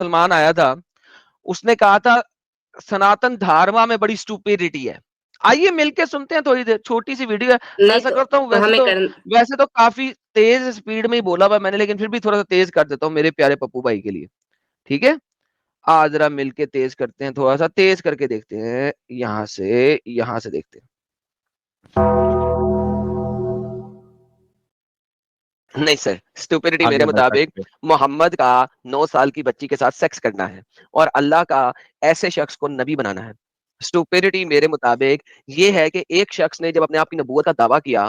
مسلمان آیا تھا, اس نے کہا تھا سناتن دھارما میں بڑی اسٹوپیڈیٹی ہے. آئیے مل کے سنتے ہیں تھوڑی دیر, چھوٹی سی ویڈیو ہے. میں نہیں ایسا کرتا ہوں, تو ہمیں ویسے تو کافی تیز اسپیڈ میں ہی بولا ہوا میں نے, لیکن پھر بھی تھوڑا سا تیز کر دیتا ہوں میرے پیارے پپو بھائی کے لیے. ٹھیک ہے, آج ذرا مل کے تیز کرتے ہیں, تھوڑا سا تیز کر کے دیکھتے ہیں. یہاں سے دیکھتے ہیں. نہیں سر, اسٹوپیڈیٹی میرے آگے بڑھ مطابق سکتے. محمد کا 9 سال کی بچی کے ساتھ سیکس کرنا ہے, اور اللہ کا ایسے شخص کو نبی بنانا ہے. اسٹوپیڈیٹی میرے مطابق یہ ہے کہ ایک شخص نے جب اپنے آپ کی نبوت کا دعویٰ کیا,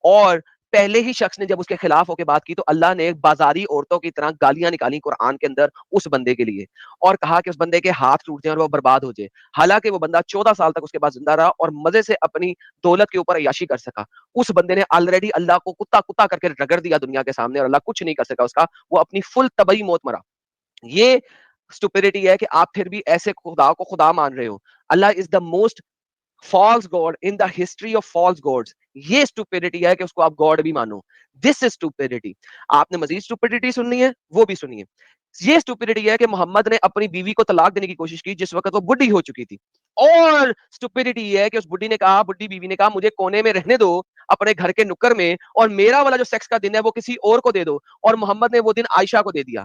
اور پہلے ہی شخص نے جب اس کے خلاف ہو کے بات کی, تو اللہ نے بازاری عورتوں کی طرح گالیاں نکالی قرآن کے اندر اس بندے کے لیے, اور کہا کہ اس بندے کے ہاتھ ٹوٹ جائیں اور وہ برباد ہو جائے. حالانکہ وہ بندہ 14 سال تک اس کے پاس زندہ رہا اور مزے سے اپنی دولت کے اوپر عیاشی کر سکا. اس بندے نے آلریڈی اللہ کو کتا کتا کر کے رگڑ دیا دنیا کے سامنے, اور اللہ کچھ نہیں کر سکا اس کا, وہ اپنی فل طبعی موت مرا. یہ اسٹوپیڈیٹی ہے کہ آپ پھر بھی ایسے خدا کو خدا مان رہے ہو. Allah is the most false god in the history of false gods. یہ اسٹوپیڈیٹی ہے کہ اس کو آپ گاڈ بھی مانو. This is stupidity. آپ نے مزید اسٹوپیڈیٹی سننی ہے, وہ بھی سنیے. یہ اسٹوپیڈیٹی ہے کہ محمد نے اپنی بیوی کو طلاق دینے کی کوشش کی جس وقت وہ بڈھی ہو چکی تھی, اور اسٹوپیڈیٹی یہ ہے کہ اس بڈھی نے کہا, بڈھی بیوی نے کہا مجھے کونے میں رہنے دو اپنے گھر کے نکر میں, اور میرا والا جو سیکس کا دن ہے وہ کسی اور کو دے دو, اور محمد نے وہ دن عائشہ کو دے دیا.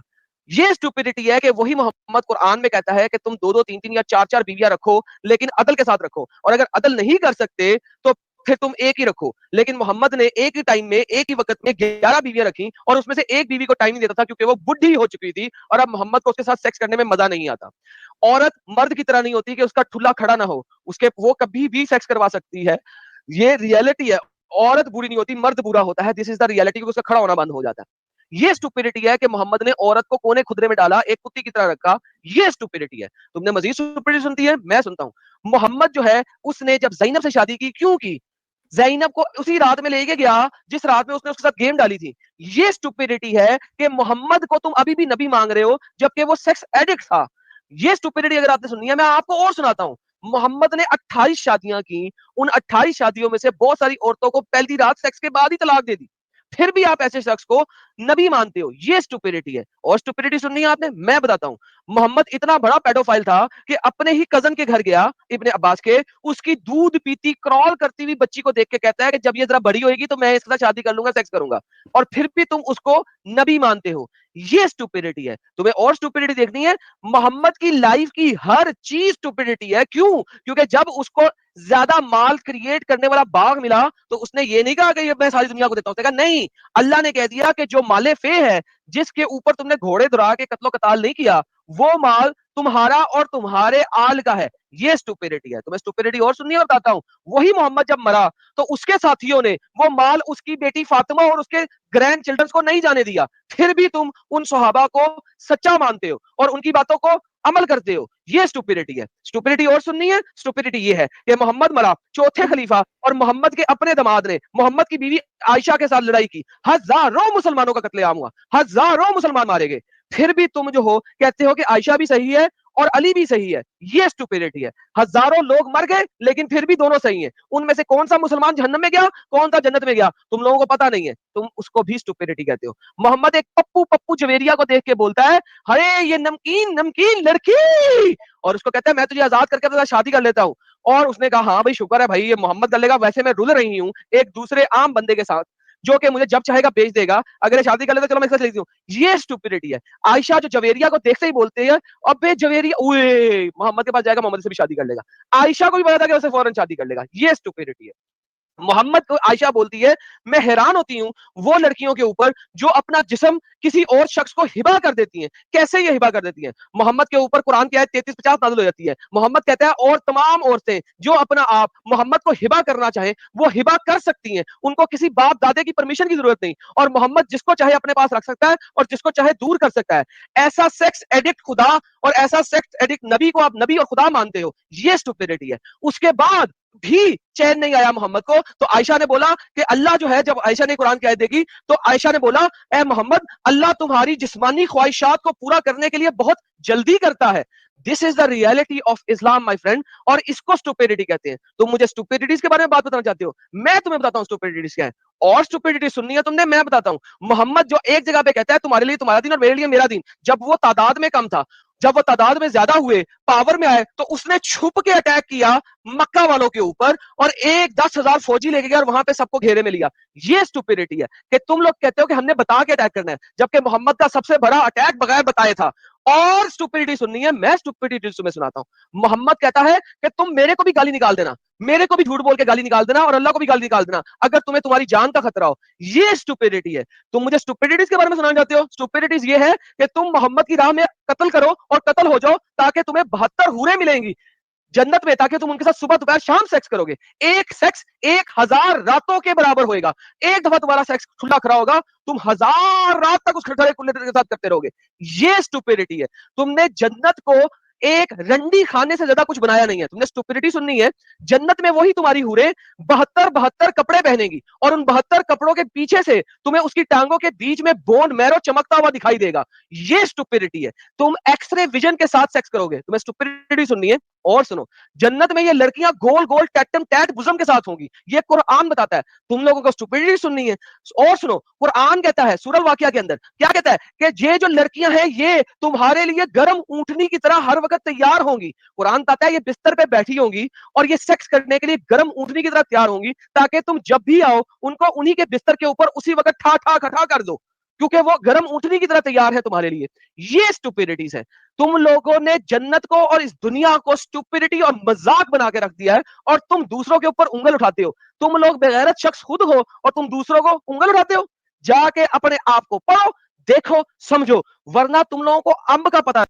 یہ اسٹوپیڈیٹی ہے کہ وہی محمد قرآن میں کہتا ہے کہ تم 2 2 3 3 یا 4 4 بیویاں رکھو, لیکن عدل کے ساتھ رکھو, اور اگر عدل نہیں کر سکتے تو پھر تم ایک ہی رکھو. لیکن محمد نے ایک ہی ٹائم میں ایک ہی وقت میں 11 بیویاں رکھی, اور اس میں سے ایک بیوی کو ٹائم نہیں دیتا تھا کیونکہ وہ بڈھی ہو چکی تھی, اور اب محمد کو اس کے ساتھ سیکس کرنے میں مزہ نہیں آتا. عورت مرد کی طرح نہیں ہوتی کہ اس کا ٹھلا کھڑا نہ ہو, اس کے وہ کبھی بھی سیکس کروا سکتی ہے. یہ ریئلٹی ہے. عورت بری نہیں ہوتی, مرد برا ہوتا ہے. دس از دا ریئلٹی, اس کا کھڑا ہونا بند ہو جاتا ہے. یہ اسٹوپیڈیٹی ہے کہ محمد نے عورت کو کونے خدرے میں ڈالا, ایک کتی کی طرح رکھا. یہ اسٹوپیڈیٹی ہے. تم نے مزید اسٹوپیڈیٹی سنتی ہے, میں سنتا ہوں. محمد جو ہے اس نے جب زینب سے شادی کی, کیوں کی؟ زینب کو اسی رات میں لے کے گیا جس رات میں اس نے اس کے ساتھ گیم ڈالی تھی. یہ اسٹوپیڈیٹی ہے کہ محمد کو تم ابھی بھی نبی مانگ رہے ہو جبکہ وہ سیکس ایڈکٹ تھا. یہ اسٹوپیڈیٹی اگر آپ نے سننی ہے, میں آپ کو اور سناتا ہوں. محمد نے 28 شادیاں کی, ان 28 شادیوں میں سے بہت ساری عورتوں کو پہلی رات سیکس کے بعد ہی طلاق دے دی. پھر بھی آپ ایسے شخص کو نبی مانتے ہو. یہ اسٹوپیڈیٹی ہے. اور اسٹوپیڈیٹی سننی ہے آپ نے, میں بتاتا ہوں. محمد اتنا بڑا پیڈوفائل تھا کہ اپنے ہی کزن کے گھر گیا, ابن عباس کے, اس کی دودھ پیتی کرال کرتی ہوئی بچی کو دیکھ کے کہتا ہے کہ جب یہ ذرا بڑی ہوئے گی تو میں اس کے ساتھ شادی کر لوں گا, سیکس کروں گا, اور پھر بھی تم اس کو نبی مانتے ہو. یہ اسٹوپیڈیٹی ہے. تمہیں اور اسٹوپیڈیٹی دیکھنی ہے, محمد کی لائف کی ہر چیز اسٹوپیڈیٹی ہے. کیوں؟ کیونکہ جب اس کو زیادہ مال کریٹ کرنے والا باغ ملا تو اس نے یہ نہیں کہا کہ یہ میں ساری دنیا کو دیتا ہوں. کہا نہیں, اللہ نے کہہ دیا کہ جو مال فے ہے, جس کے اوپر تم نے گھوڑے دڑا کے قتل و قتال نہیں کیا, وہ مال تمہارا اور تمہارے آل کا ہے. یہ اسٹوپیڈیٹی ہے. تمہیں اسٹوپیڈیٹی اور سننی ہے, بتاتا ہوں. وہی محمد جب مرا تو اس کے ساتھیوں نے وہ مال اس کی بیٹی فاطمہ اور اس کے گرینڈ چلڈرنز کو نہیں جانے دیا. پھر بھی تم ان صحابہ کو سچا مانتے ہو اور ان کی باتوں کو عمل کرتے ہو. یہ اسٹوپیڈیٹی ہے. اسٹوپیڈیٹی اور سننی ہے. اسٹوپیڈیٹی یہ ہے کہ محمد مرا, چوتھے خلیفہ اور محمد کے اپنے دماد نے محمد کی بیوی عائشہ کے ساتھ لڑائی کی, ہزاروں مسلمانوں کا قتل عام ہوا, ہزاروں مسلمان مارے گئے. پھر بھی تم جو ہو کہتے ہو کہ عائشہ بھی صحیح ہے اور علی بھی صحیح ہے. یہ اسٹوپیڈیٹی ہے. ہزاروں لوگ مر گئے لیکن پھر بھی دونوں صحیح ہیں. ان میں سے کون سا مسلمان جہنم میں گیا, کون سا جنت میں گیا, تم لوگوں کو پتا نہیں ہے. تم اس کو بھی اسٹوپیڈیٹی کہتے ہو. محمد ایک پپو جویریا کو دیکھ کے بولتا ہے ارے یہ نمکین نمکین لڑکی, اور اس کو کہتا ہے میں تجھے آزاد کر کے شادی کر لیتا ہوں. اور اس نے کہا ہاں بھائی شکر ہے بھائی, یہ محمد کر لے گا, ویسے میں رل رہی ہوں ایک دوسرے عام بندے کے ساتھ جو کہ مجھے جب چاہے گا بیچ دے گا, اگر یہ شادی کر لیتا چلو میں اس سے لیتی ہوں. یہ اسٹوپیڈیٹی ہے. عائشہ جو جویریہ کو دیکھتے ہی بولتے ہیں ابے جویریہ, اوئے محمد کے پاس جائے گا, محمد سے بھی شادی کر لے گا. عائشہ کو بھی پتا تھا کہ اسے فوراً شادی کر لے گا. یہ اسٹوپیڈیٹی ہے. محمد کو عائشہ بولتی ہے میں حیران ہوتی ہوں وہ لڑکیوں کے اوپر جو اپنا جسم کسی اور شخص کو ہبا کر دیتی ہیں. کیسے یہ ہبا کر دیتی ہیں؟ محمد کے اوپر قرآن کی آیت 33-50 نازل ہو جاتی ہے. محمد کہتا ہے اور تمام عورتیں جو اپنا آپ محمد کو ہبا کرنا چاہیں وہ ہبا کر سکتی ہیں, ان کو کسی باپ دادے کی پرمیشن کی ضرورت نہیں, اور محمد جس کو چاہے اپنے پاس رکھ سکتا ہے اور جس کو چاہے دور کر سکتا ہے. ایسا سیکس ایڈکٹ خدا اور ایسا سیکس ایڈکٹ نبی کو آپ نبی اور خدا مانتے ہو. یہ اسٹوپیڈیٹی ہے. اس کے بعد بھی چین نہیں آیا محمد کو, تو عائشہ نے بولا کہ اللہ جو ہے, جب عائشہ نے قرآن کی آیت دیکھی تو عائشہ نے بولا اے محمد اللہ تمہاری جسمانی خواہشات کو پورا کرنے کے لیے بہت جلدی کرتا ہے. This is the reality of Islam my friend, اور اس کو اسٹوپیڈیٹی کہتے ہیں. تم مجھے اسٹوپیڈیٹیز کے بارے میں بات بتانا چاہتے ہو, میں تمہیں بتاتا ہوں اسٹوپیڈیٹیز کیا ہے. اور اسٹوپیڈیٹی سننی ہے تم نے, میں بتاتا ہوں. محمد جو ایک جگہ پہ کہتا ہے تمہارے لیے تمہارا دین اور میرے لیے میرا دین, جب وہ تعداد میں کم تھا, جب وہ تعداد میں زیادہ ہوئے, پاور میں آئے, تو اس نے چھپ کے اٹیک کیا مکہ والوں کے اوپر, اور 10,000 فوجی لے کے گیا اور وہاں پہ سب کو گھیرے میں لیا. یہ اسٹوپیڈیٹی ہے کہ تم لوگ کہتے ہو کہ ہم نے بتا کے اٹیک کرنا ہے, جبکہ محمد کا سب سے بڑا اٹیک بغیر بتائے تھا. اور اسٹوپیڈیٹی سننی ہے, میں اسٹوپیڈیٹی تمہیں سناتا ہوں. محمد کہتا ہے کہ تم میرے کو بھی گالی نکال دینا, میرے کو بھی جھوٹ بول کے گالی نکال دینا, اور اللہ کو بھی گالی نکال دینا اگر تمہیں تمہاری جان کا خطرہ ہو. یہ اسٹوپیڈیٹی ہے. تم مجھے اسٹوپیڈیٹیز کے بارے میں سنانا چاہتے ہو؟ اسٹوپیڈیٹیز یہ ہے کہ تم محمد کی راہ میں قتل کرو اور قتل ہو جاؤ تاکہ تمہیں 72 حوریں ملیں گی جنت میں, تاکہ تم ان کے ساتھ صبح دوپہر شام سیکس کرو گے. ایک سیکس 1,000 راتوں کے برابر ہوئے گا. ایک دفعہ تمہارا سیکس کھلا کھڑا ہوگا, تم 1,000 رات تک اس کھڑے کے ساتھ کرتے رہو گے. یہ اسٹوپیڈیٹی ہے. تم نے جنت کو ایک رنڈی خانے سے زیادہ کچھ بنایا نہیں ہے. تم نے اسٹوپیڈیٹی سننی ہے, جنت میں وہی تمہاری حوریں 72 کپڑے پہنے گی, اور ان 72 کپڑوں کے پیچھے سے تمہیں اس کی ٹانگوں کے بیچ میں بون میرو چمکتا ہوا دکھائی دے گا. یہ اسٹوپیڈیٹی ہے. تم ایکس رے ویژن کے ساتھ سیکس کرو گے. تمہیں اسٹوپیڈیٹی سننی ہے. اور سنو, جنت میں یہ لڑکیاں گول گول ٹیٹم ٹیٹ بزم کے ساتھ ہوں گی. یہ قرآن بتاتا ہے. تم لوگوں کو اسٹوپیڈیٹی سننی ہے. اور سنو, قرآن کہتا ہے سورہ الواقعہ کے اندر, کیا کہتا ہے کہ یہ جو لڑکیاں ہیں یہ تمہارے لیے گرم اونٹنی کی طرح ہر وقت تیار ہوں گی. قرآن بتاتا ہے یہ بستر پہ بیٹھی ہوں گی اور یہ سیکس کرنے کے لیے گرم اونٹنی کی طرح تیار ہوں گی, تاکہ تم جب بھی آؤ ان کو انہی کے بستر کے اوپر اسی وقت ٹھا ٹھا کھٹا کر دو, کیونکہ وہ گرم اونٹنی کی طرح تیار ہے تمہارے لیے. یہ اسٹوپیڈیٹیز ہے. تم لوگوں نے جنت کو اور اس دنیا کو اسٹوپیڈیٹی اور مذاق بنا کے رکھ دیا ہے, اور تم دوسروں کے اوپر انگل اٹھاتے ہو. تم لوگ بغیرت شخص خود ہو اور تم دوسروں کو انگل اٹھاتے ہو. جا کے اپنے آپ کو پڑھو, دیکھو, سمجھو, ورنہ تم لوگوں کو امب کا پتہ